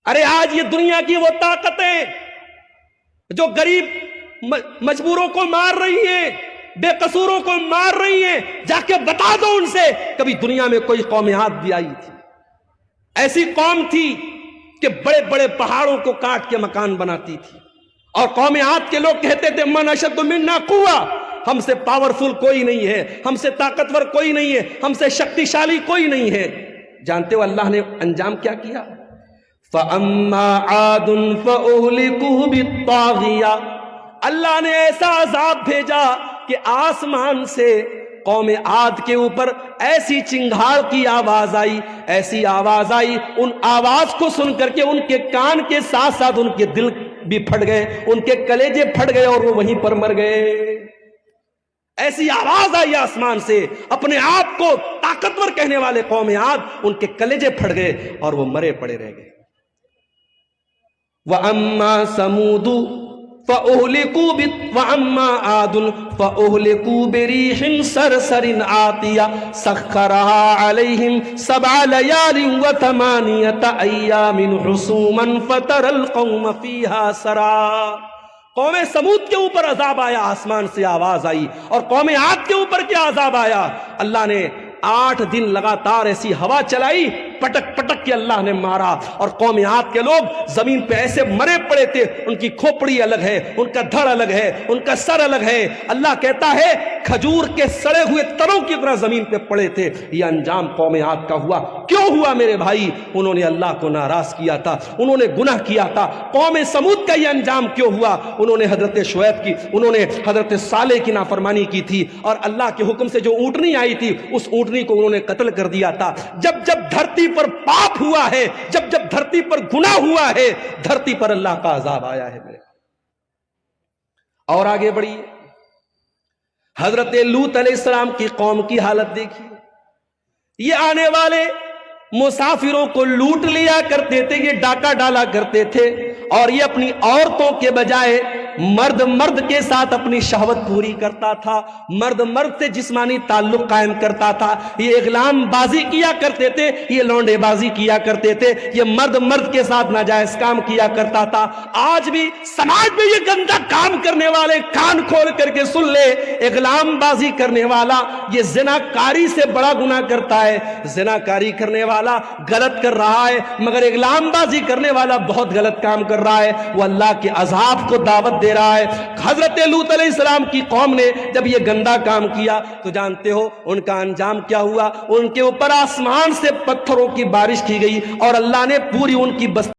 ارے آج یہ دنیا کی وہ طاقتیں جو غریب مجبوروں کو مار رہی ہیں، بے قصوروں کو مار رہی ہیں، جا کے بتا دو ان سے کبھی دنیا میں کوئی قوم عاد بھی آئی تھی؟ ایسی قوم تھی کہ بڑے بڑے پہاڑوں کو کاٹ کے مکان بناتی تھی، اور قوم عاد کے لوگ کہتے تھے من اشد منا قوہ، ہم سے پاورفل کوئی نہیں ہے، ہم سے طاقتور کوئی نہیں ہے، ہم سے شکتیشالی کوئی نہیں ہے۔ جانتے ہو اللہ نے انجام کیا کیا؟ فَأَمَّا عَادٌ فَأُهْلِكُوا بِالطَّاغِيَةِ، اللہ نے ایسا عذاب بھیجا کہ آسمان سے قوم عاد کے اوپر ایسی چنگھاڑ کی آواز آئی، ایسی آواز آئی، ان آواز کو سن کر کے ان کے کان کے ساتھ ساتھ ان کے دل بھی پھٹ گئے، ان کے کلیجے پھٹ گئے اور وہ وہیں پر مر گئے۔ ایسی آواز آئی آسمان سے، اپنے آپ کو طاقتور کہنے والے قوم عاد، ان کے کلیجے پھٹ گئے اور وہ مرے پڑے رہ گئے۔ وَأَمَّا ثَمُودُ وَأَمَّا عَادٌ فَأُهْلِكُوا بِرِيحٍ صَرْصَرٍ عَاتِيَةٍ سَخَّرَهَا عَلَيْهِمْ 7 لَيَالٍ و8 أَيَّامٍ حُسُومًا فَتَرَى الْقَوْمَ فِيهَا سَرَعًا۔ قوم سمود کے اوپر عذاب آیا، آسمان سے آواز آئی، اور قوم عاد کے اوپر کیا عذاب آیا؟ اللہ نے 8 دن لگاتار ایسی ہوا چلائی، پٹک پٹک کے اللہ نے مارا، اور قوم عاد کے لوگ زمین پہ ایسے مرے پڑے تھے، ان کی کھوپڑی الگ ہے، ان کا دھڑ الگ ہے، ان کا سر الگ ہے۔ اللہ کہتا ہے کھجور کے سڑے ہوئے تنوں کی طرح زمین پہ پڑے تھے۔ یہ انجام قوم عاد کا ہوا۔ کیوں ہوا میرے بھائی؟ انہوں نے اللہ کو ناراض کیا تھا، انہوں نے گناہ کیا تھا۔ قوم سمود کا یہ انجام کیوں ہوا؟ انہوں نے حضرت شعیب کی، انہوں نے حضرت صالح کی نافرمانی کی تھی، اور اللہ کے حکم سے جو اونٹنی آئی تھی اس اونٹنی کو انہوں نے قتل کر دیا تھا۔ جب جب دھرتی پر پاپ ہوا ہے، جب جب دھرتی پر گناہ ہوا ہے، دھرتی پر اللہ کا عذاب آیا ہے میرے۔ اور آگے بڑھیے، حضرت لوط علیہ السلام کی قوم کی حالت دیکھیے۔ یہ آنے والے مسافروں کو لوٹ لیا کرتے تھے، یہ ڈاکہ ڈالا کرتے تھے، اور یہ اپنی عورتوں کے بجائے مرد مرد کے ساتھ اپنی شہوت پوری کرتا تھا، مرد مرد سے جسمانی تعلق قائم کرتا تھا۔ یہ اغلام بازی کیا کرتے تھے، یہ لونڈے بازی کیا کرتے تھے، یہ مرد مرد کے ساتھ ناجائز کام کیا کرتا تھا۔ آج بھی سماج میں یہ گندا کام کرنے والے کان کھول کر کے سن لے، اغلام بازی کرنے والا یہ زناکاری سے بڑا گناہ کرتا ہے۔ زناکاری کرنے والا غلط کر رہا ہے، مگر اغلام بازی کرنے والا بہت غلط کام کر رہا ہے، وہ اللہ کے عذاب کو دعوت دے رہا ہے۔ حضرت لوط علیہ السلام کی قوم نے جب یہ گندا کام کیا تو جانتے ہو ان کا انجام کیا ہوا؟ ان کے اوپر آسمان سے پتھروں کی بارش کی گئی، اور اللہ نے پوری ان کی بستی